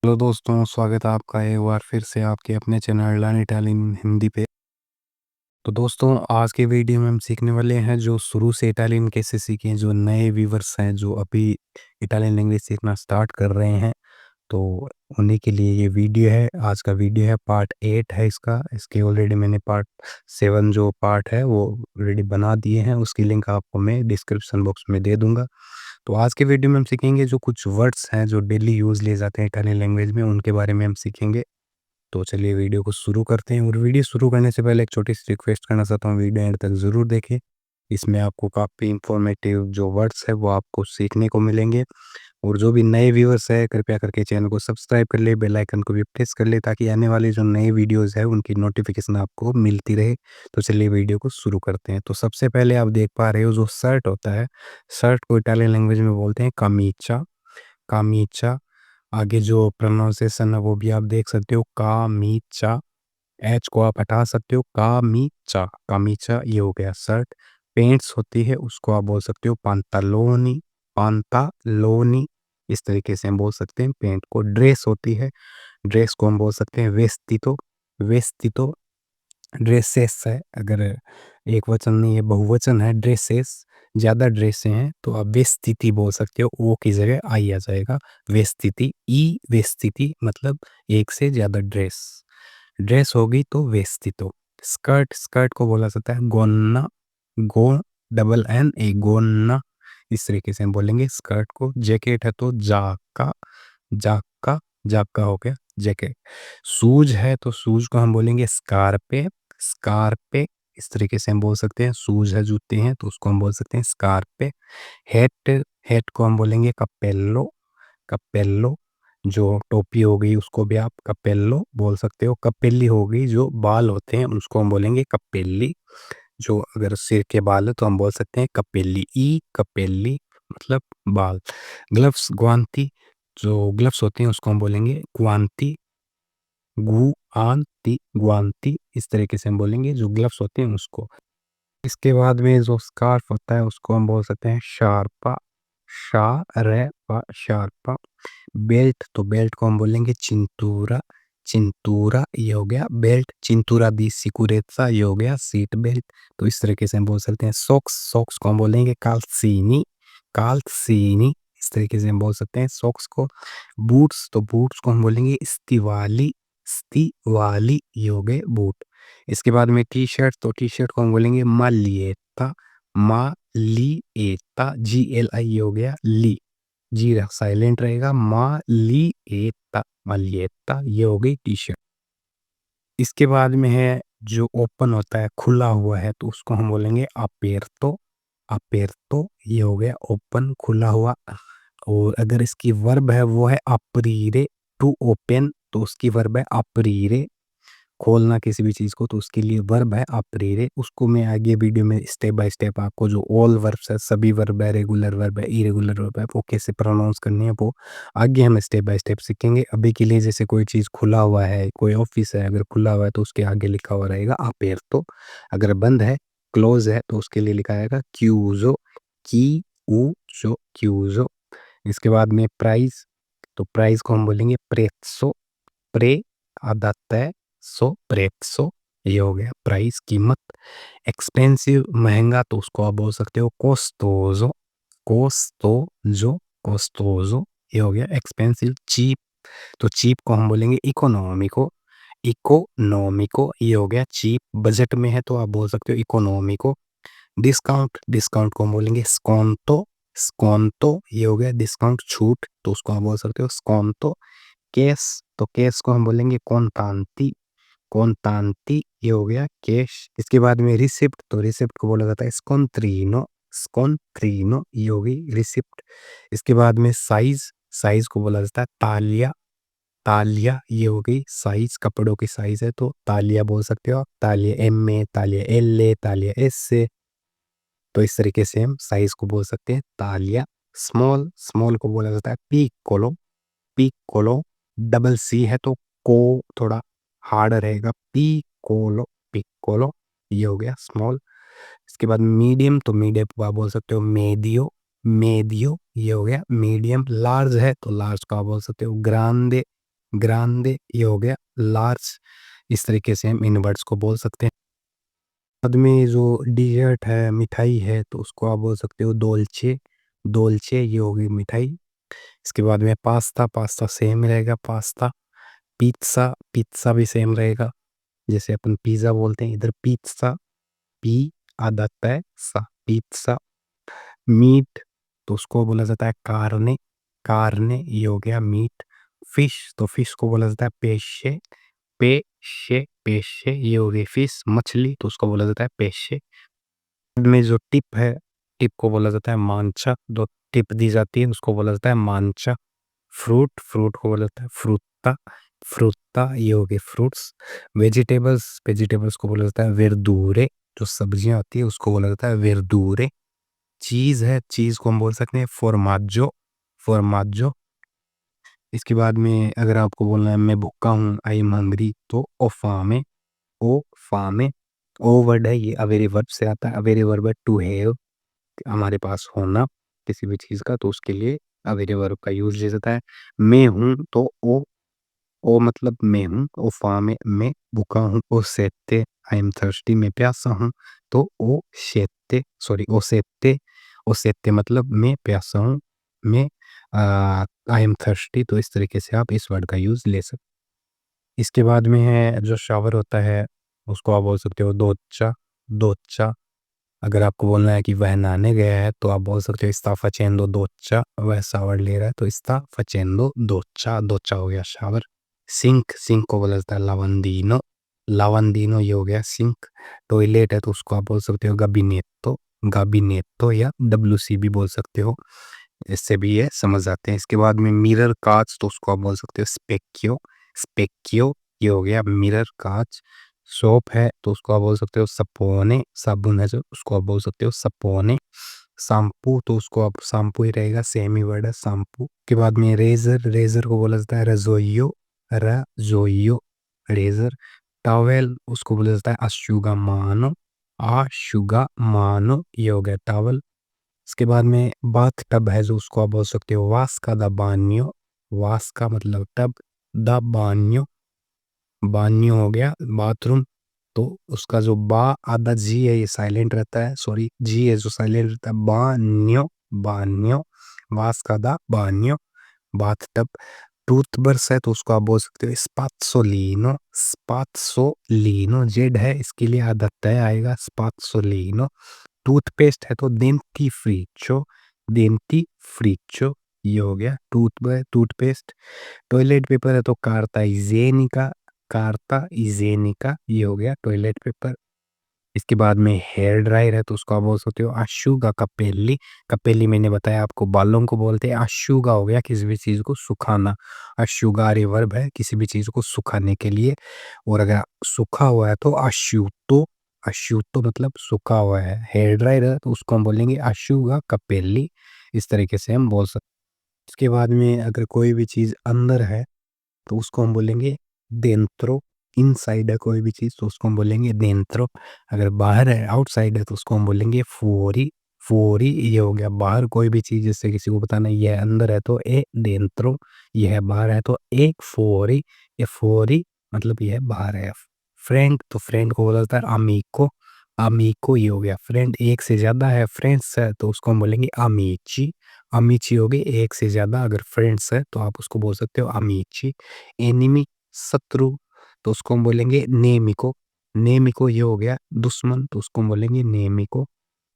Hello दोस्तों, स्वागत है आपका एक बार फिर से आपके अपने चैनल लर्न इटालियन हिंदी पे। तो दोस्तों, आज के वीडियो में हम सीखने वाले हैं जो शुरू से इटालियन कैसे सीखें। जो नए व्यूवर्स हैं जो अभी इटालियन लैंग्वेज सीखना स्टार्ट कर रहे हैं, तो उन्हीं के लिए ये वीडियो है। आज का वीडियो है पार्ट 8 है इसका। इसके ऑलरेडी मैंने पार्ट 7 जो पार्ट है वो ऑलरेडी बना दिए हैं, उसकी लिंक आपको मैं डिस्क्रिप्शन बॉक्स में दे दूंगा। तो आज के वीडियो में हम सीखेंगे जो कुछ वर्ड्स हैं जो डेली यूज़ लिए जाते हैं इटालियन लैंग्वेज में, उनके बारे में हम सीखेंगे। तो चलिए वीडियो को शुरू करते हैं। और वीडियो शुरू करने से पहले एक छोटी-सी रिक्वेस्ट करना चाहता हूँ, वीडियो एंड तक ज़रूर देखें। इसमें आपको काफ़ी इन्फॉर्मेटिव जो वर्ड्स है वो आपको सीखने को मिलेंगे। और जो भी नए व्यूअर्स हैं, कृपया करके चैनल को सब्सक्राइब कर ले, बेल आइकन को भी प्रेस कर ले, ताकि आने वाले जो नए वीडियोज़ हैं उनकी नोटिफ़िकेशन आपको मिलती रहे। तो चलिए वीडियो को शुरू करते हैं। तो सबसे पहले आप देख पा रहे हो जो शर्ट होता है, शर्ट को इटालियन लैंग्वेज में बोलते हैं कामीचा, कामीचा। आगे जो प्रोनाउंसिएशन है वो भी आप देख सकते हो, कामीचा। एच को आप हटा सकते हो, कामीचा, कामीचा ये हो गया शर्ट। पैंट्स होती है उसको आप बोल सकते हो पांतालोनी, पांतालोनी। इस तरीके से हम बोल सकते हैं पैंट को। ड्रेस होती है, ड्रेस को हम बोल सकते हैं वेस्टितो, वेस्टितो। ड्रेसेस है, अगर एक वचन नहीं है बहुवचन है ड्रेसेस, ज़्यादा ड्रेसें हैं तो आप वेस्तिति बोल सकते हो, ओ की जगह आई आ जाएगा। वेस्तिति, ई वेस्तिति मतलब एक से ज़्यादा ड्रेस। ड्रेस होगी तो वेस्टितो। स्कर्ट, स्कर्ट को बोला जाता है gonna, go double N A, gonna. इस तरीके से हम बोलेंगे स्कर्ट को। जैकेट है तो जाका, जाका, जाका हो गया जैकेट। शूज है तो शूज को हम बोलेंगे स्कारपे, स्कारपे। इस तरीके से हम बोल सकते हैं। शूज है, जूते हैं, तो उसको हम बोल सकते हैं स्कारपे। हैट, हैट को हम बोलेंगे कपेल्लो, कपेल्लो। जो टोपी हो गई उसको भी आप कपेल्लो बोल सकते हो। कपेली हो गई, जो बाल होते हैं उसको हम बोलेंगे कपेली। जो अगर सिर के बाल है तो हम बोल सकते हैं कपेली, ई कपेली मतलब बाल। ग्लव्स, ग्वांती, जो ग्लव्स होते हैं उसको हम बोलेंगे ग्वांती, गुआंती, ग्वांती। इस तरीके से हम बोलेंगे जो ग्लव्स होते हैं उसको। इसके बाद में जो स्कार्फ होता है उसको हम बोल सकते हैं शार्पा, शारेपा, शार्पा। बेल्ट, तो बेल्ट को हम बोलेंगे चिंतूरा, चिंतूरा ये हो गया बेल्ट। चिंतूरा दी सिक्योरेंसा ये हो गया सीट बेल्ट। तो इस तरीके से हम बोल सकते हैं। सॉक्स, सॉक्स को हम बोलेंगे काल्सीनी, काल्सीनी। इस तरीके से हम बोल सकते हैं सॉक्स को। बूट्स, तो बूट्स को हम बोलेंगे स्तिवाली, स्तिवाली ये हो गए बूट। इसके बाद में टी शर्ट, तो टी शर्ट को हम बोलेंगे मालिएता, मालिएता, जी एल आई ये हो गया ली, जी साइलेंट रहेगा। मालिएता, मालिएता ये हो गई टी शर्ट। इसके बाद में है जो ओपन होता है, खुला हुआ है, तो उसको हम बोलेंगे अपेरतो, अपेरतो ये हो गया ओपन, खुला हुआ। और अगर इसकी वर्ब है वो है अप्रीरे, टू ओपन, तो उसकी वर्ब है अप्रीरे, खोलना किसी भी चीज़ को, तो उसके लिए वर्ब है अप्रीरे। उसको मैं आगे वीडियो में स्टेप बाय स्टेप आपको जो ऑल वर्ब्स है, सभी वर्ब है, रेगुलर वर्ब है, इरेगुलर वर्ब है, वो कैसे प्रोनाउंस करनी है वो आगे हम स्टेप बाय स्टेप सीखेंगे। अभी के लिए जैसे कोई चीज़ खुला हुआ है, कोई ऑफिस है, अगर खुला हुआ है तो उसके आगे लिखा हुआ रहेगा अपेरतो। अगर बंद है, क्लोज है, तो उसके लिए लिखा रहेगा क्यूजो, की ऊ जो क्यूजो। इसके बाद में प्राइस, तो प्राइस को हम बोलेंगे प्रेत्सो, प्रे आधा तय, सो प्रेप्सो ये हो गया प्राइस, कीमत। एक्सपेंसिव महंगा, तो उसको आप बोल सकते हो कोस्टोजो, कोस्टोजो, कोस्टोजो ये हो गया एक्सपेंसिव। चीप, तो चीप को हम बोलेंगे इकोनॉमिको, इकोनॉमिको ये हो गया चीप। बजट में है तो आप बोल सकते हो इकोनॉमिको। डिस्काउंट, डिस्काउंट को हम बोलेंगे स्कॉन्तो, स्कॉन्तो ये हो गया डिस्काउंट छूट, तो उसको आप बोल सकते हो स्कॉन्तो। कैश, तो कैश को हम बोलेंगे कॉन्तांती, कॉन्तांती ये हो गया कैश। इसके बाद में रिसिप्ट, तो रिसिप्ट को बोला जाता है स्कॉन्ट्रीनो, स्कॉन्ट्रीनो ये हो गई रिसिप्ट। इसके बाद में साइज, साइज को बोला जाता है तालिया, तालिया ये हो गई साइज, कपड़ों की साइज है तो तालिया बोल सकते हो आप। तालिया एम ए, तालिया एल ए, तालिया एस ए, तो इस तरीके से हम साइज को बोल सकते हैं तालिया। स्मॉल, स्मॉल को बोला जाता है पिकोलो, पिकोलो। डबल सी है तो को थोड़ा हार्ड रहेगा, पिकोलो, पिकोलो ये हो गया स्मॉल। इसके बाद मीडियम, तो मीडियम को आप बोल सकते हो मेडियो, मेडियो ये हो गया मीडियम। लार्ज है तो लार्ज को आप बोल सकते हो ग्रांडे, ग्रांदे ये हो गया लार्ज। इस तरीके से हम इन वर्ड्स को बोल सकते हैं। बाद में जो डिज़र्ट है, मिठाई है, तो उसको आप बोल सकते हो दोल्चे। दोल्चे ये हो गई मिठाई। इसके बाद में पास्ता, पास्ता सेम रहेगा पास्ता। पिज़्ज़ा, पिज़्ज़ा भी सेम रहेगा। जैसे अपन पिज़्ज़ा बोलते हैं, इधर पिज़्ज़ा, पी आधा तय सा, पिज़्ज़ा। मीट तो उसको बोला जाता है कार्ने। कार्ने ये हो गया मीट। फिश तो फिश को बोला जाता है पेशे। पेशे, पेशे ये हो गई फिश। मछली तो उसको बोला जाता है पेशे। में जो टिप है, टिप को बोला जाता है मांचा। जो टिप दी जाती है उसको बोला जाता है मांचा। फ्रूट, फ्रूट को बोला जाता है फ्रूटा। फ्रूटा ये हो गए फ्रूट्स। वेजिटेबल्स, वेजिटेबल्स को बोला जाता है verdure। जो सब्जियां होती है उसको बोला जाता है verdure। चीज़ है, चीज़ को हम बोल सकते हैं formaggio। formaggio। इसके बाद में अगर आपको बोलना है मैं भूखा हूँ, आई एम हंग्री, तो ओ फामे। ओ फामे। ओ वर्ड है, ये अवेरी वर्ब से आता है। अवेरी वर्ब है टू हैव, हमारे पास होना किसी भी चीज़ का, तो उसके लिए अवेरी वर्ब का यूज ले जाता है। मैं हूँ तो ओ मतलब मैं हूँ। ओ फामे मैं भूखा हूँ। ओ सेते आई एम थर्स्टी मैं प्यासा हूँ। तो ओ शेते सॉरी ओ सेते, ओ सेते मतलब मैं प्यासा हूँ। मैं आई एम थर्स्टी। तो इस तरीके से आप इस वर्ड का यूज ले सकते। इसके बाद में है जो शावर होता है, उसको आप बोल सकते हो दोच्चा। दोच्चा। अगर आपको बोलना है कि वह नहाने गया है, तो आप बोल सकते हो स्ता facendo doccia। वह शावर ले रहा है, तो स्ता facendo doccia। doccia हो गया शावर। सिंक, सिंक को बोला जाता है लावंदीनो। लावंदीनो ये हो गया सिंक। टॉयलेट है तो उसको आप बोल सकते हो गabinetto। गabinetto या WC भी बोल सकते हो। इससे भी ये समझ जाते हैं। इसके बाद में मिरर, कांच, तो उसको आप बोल सकते हो स्पेक्यो। स्पेक्यो ये हो गया मिरर, कांच। सोप है तो उसको आप बोल सकते हो सपोने। साबुन है जो उसको आप बोल सकते हो सपोने। शैम्पू तो उसको आप शैम्पू ही रहेगा, सेम ही वर्ड है शैम्पू। के बाद में रेजर, रेजर को बोला जाता है रजोइयो। रजोइयो रेजर। टॉवेल उसको बोला जाता है अशुगा मानो। आशुगा मानो ये हो गया टॉवल। इसके बाद में बाथ टब है जो उसको आप बोल सकते हो वास्का दा बान्यो। वास का मतलब टब, दा बान्यो, बान्यो हो गया बाथरूम। तो उसका जो बा आधा जी है ये साइलेंट रहता है, सॉरी जी है जो साइलेंट रहता है। बान्यो, बान्यो, वास्का दा बान्यो, बाथ टब। टूथब्रश है तो उसको आप बोल सकते हो स्पात्सोलिनो। स्पात्सोलिनो जेड है, इसके लिए आधा तय आएगा स्पात्सोलिनो। टूथपेस्ट है तो डेंटिफ्रिक्सो। डेंटिफ्रिक्सो ये हो गया टूथपेस्ट। टॉयलेट पेपर है तो कार्ता इजेनिका। कार्ता इजेनिका ये हो गया टॉयलेट पेपर। इसके बाद में हेयर ड्रायर है तो उसको आप बोल सकते हो अशुगा कपेली। कपेली मैंने बताया आपको बालों को बोलते हैं। अशुगा हो गया किसी भी चीज़ को सुखाना। अशुगा रिवर्ब है किसी भी चीज़ को सुखाने के लिए। और अगर सूखा हुआ है तो अश्यूतो। अश्यूतो मतलब सूखा हुआ है। हेयर ड्रायर है तो उसको हम बोलेंगे अशुगा कपेली। इस तरीके से हम बोल सकते हैं। उसके बाद में अगर कोई भी चीज़ अंदर है तो उसको हम बोलेंगे डेंत्रो। इनसाइड है कोई भी चीज़ तो उसको हम बोलेंगे डेंत्रो। अगर बाहर है आउटसाइड है तो उसको हम बोलेंगे फुओरी। फुओरी ये हो गया बाहर कोई भी चीज़, जैसे किसी को बताना ये है अंदर है तो ए डेंत्रो, ये है बाहर है तो एक फुओरी। ये फुओरी मतलब ये है बाहर है। फ्रेंड तो फ्रेंड को बोला जाता है अमीको। अमीको ये हो गया फ्रेंड। एक से ज़्यादा है फ्रेंड्स है तो उसको हम बोलेंगे अमीची। अमीची हो गई एक से ज़्यादा, अगर फ्रेंड्स है तो आप उसको बोल सकते हो अमीची। एनिमी शत्रु तो उसको हम बोलेंगे नेमिको। नेमिको ये हो गया दुश्मन तो उसको हम बोलेंगे नेमिको।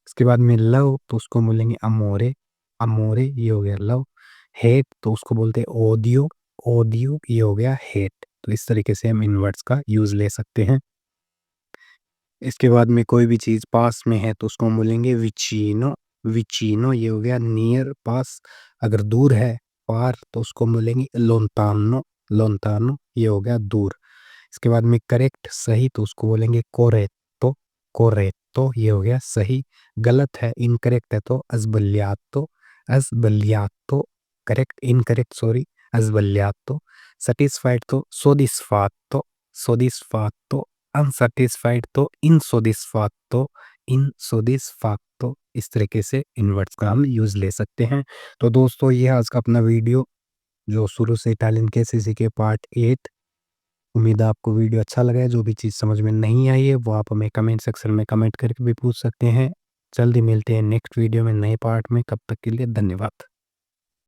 इसके बाद में लव तो उसको हम बोलेंगे अमोरे। अमोरे ये हो गया लव। हेट तो उसको बोलते हैं ओडियो। ओडियो ये हो गया हेट। तो इस तरीके से हम इन वर्ड्स का यूज ले सकते हैं। इसके बाद में कोई भी चीज़ पास में है तो उसको हम बोलेंगे विचिनो। विचिनो ये हो गया नियर पास। अगर दूर है पार तो उसको हम बोलेंगे लोंतानो। लोंतानो ये हो गया दूर। इसके बाद में करेक्ट सही तो उसको बोलेंगे कोरेक्टो। कोरेक्टो ये हो गया सही। गलत है इनकरेक्ट है तो अज़बलियातो। अज़बलियातो। करेक्ट इनकरेक्ट सॉरी अज़बलियातो। सेटिस्फाइड तो सोडिस्फातो। सोडिस्फातो। अनसेटिस्फाइड तो इनसोडिस्फाक्तो। इनसोडिस्फाक्तो। इस तरीके से इन वर्ड्स का हम यूज ले सकते हैं। तो दोस्तों ये आज का अपना वीडियो जो शुरू से इटालियन कैसे सीखे पार्ट 8। उम्मीद है आपको वीडियो अच्छा लगा है। जो भी चीज़ समझ में नहीं आई है वो आप हमें कमेंट सेक्शन में कमेंट करके भी पूछ सकते हैं। जल्दी मिलते हैं नेक्स्ट वीडियो में नए पार्ट में, कब तक के लिए धन्यवाद।